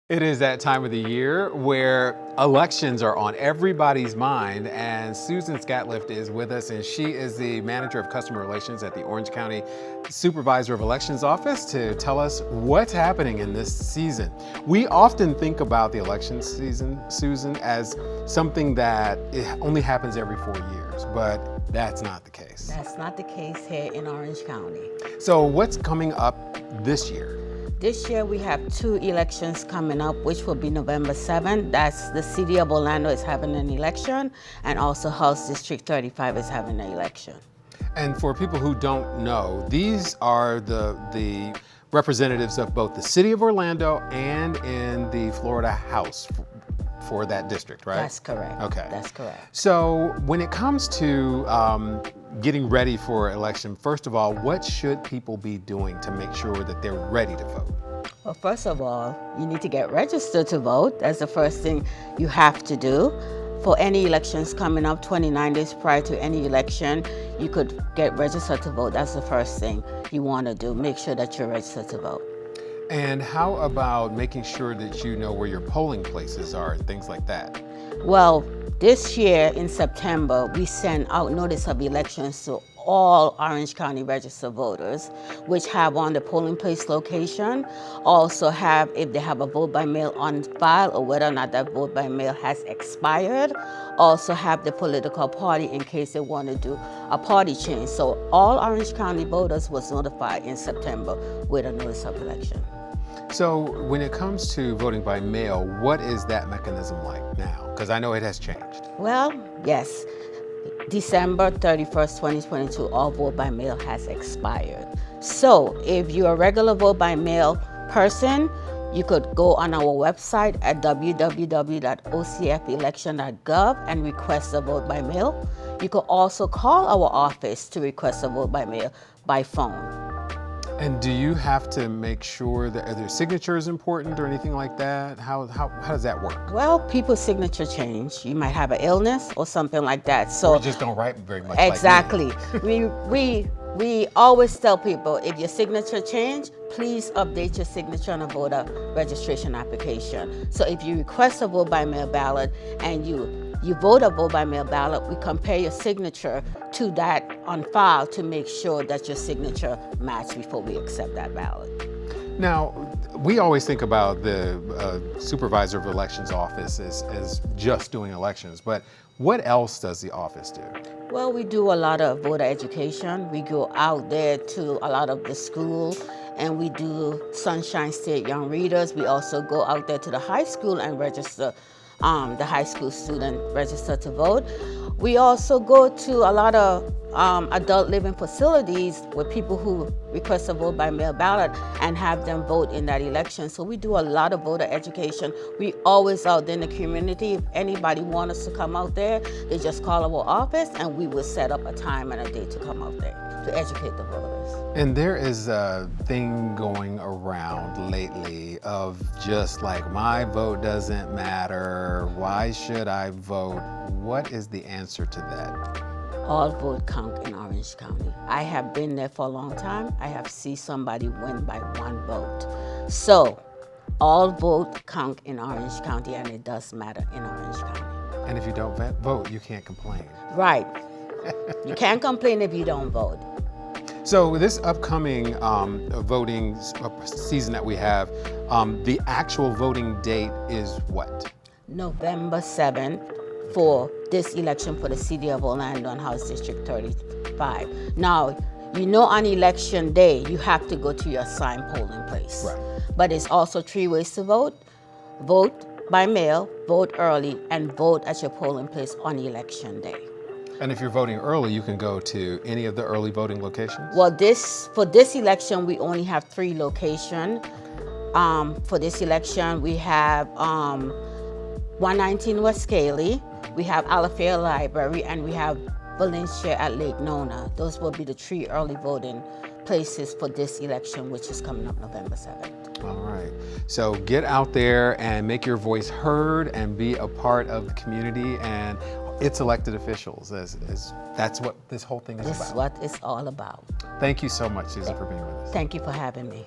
It is that time of the year where elections are on everybody's mind, and Susan Scatliffe is with us, and she is the Manager of Customer Relations at the Orange County Supervisor of Elections Office to tell us what's happening in this season. We often think about the election season, Susan, as something that it only happens every 4 years, but that's not the case. That's not the case here in Orange County. So what's coming up this year? This year we have 2 elections coming up, which will be November 7th. That's the City of Orlando is having an election, and also House District 35 is having an election. And for people who don't know, these are the representatives of both the City of Orlando and in the Florida House for that district, right? That's correct. Okay. That's correct. So when it comes to getting ready for election, first of all, what should people be doing to make sure that they're ready to vote? Well, first of all, you need to get registered to vote. That's the first thing you have to do. For any elections coming up 29 days prior to any election, you could get registered to vote. That's the first thing you want to do. Make sure that you're registered to vote. And how about making sure that you know where your polling places are and things like that? Well, this year in September, we sent out notice of elections to all Orange County registered voters, which have on the polling place location, also have if they have a vote by mail on file or whether or not that vote by mail has expired, also have the political party in case they want to do a party change. So all Orange County voters was notified in September with a notice of election. So when it comes to voting by mail, what is that mechanism like now? Because I know it has changed. Well, yes. December 31st, 2022, all vote by mail has expired. So if you're a regular vote by mail person, you could go on our website at www.ocfelection.gov and request a vote by mail. You could also call our office to request a vote by mail by phone. And do you have to make sure that are their signatures important or anything like that? How does that work? Well, people's signature change. You might have an illness or something like that. So we just don't write very much. Exactly. Like me. we always tell people if your signature change, please update your signature on a voter registration application. So if you request a vote by mail ballot and you vote a vote by mail ballot, we compare your signature to that on file to make sure that your signature match before we accept that ballot. Now, we always think about the Supervisor of Elections office as just doing elections, but what else does the office do? Well, we do a lot of voter education. We go out there to a lot of the school and we do Sunshine State Young Readers. We also go out there to the high school and register the high school student register to vote. We also go to a lot of adult living facilities with people who request a vote by mail ballot and have them vote in that election. So we do a lot of voter education. We always out there in the community. If anybody wants us to come out there, they just call our office and we will set up a time and a date to come out there to educate the voters. And there is a thing going around lately of just like, my vote doesn't matter, why should I vote? What is the answer to that? All vote count in Orange County. I have been there for a long time. I have seen somebody win by 1 vote. So all vote count in Orange County and it does matter in Orange County. And if you don't vote, you can't complain. Right. You can't complain if you don't vote. So this upcoming voting season that we have, the actual voting date is what? November 7th for this election for the City of Orlando and House District 35. Now, you know on election day, you have to go to your assigned polling place. Right. But it's also 3 ways to vote. Vote by mail, vote early, and vote at your polling place on election day. And if you're voting early, you can go to any of the early voting locations? Well, for this election, we only have 3 locations. For this election, we have 119 West Scaly, we have Alafaya Library, and we have Valencia at Lake Nona. Those will be the 3 early voting places for this election, which is coming up November 7th. All right. So get out there and make your voice heard and be a part of the community and its elected officials. That's what this whole thing is about. This is what it's all about. Thank you so much, Susan, for being with us. Thank you for having me.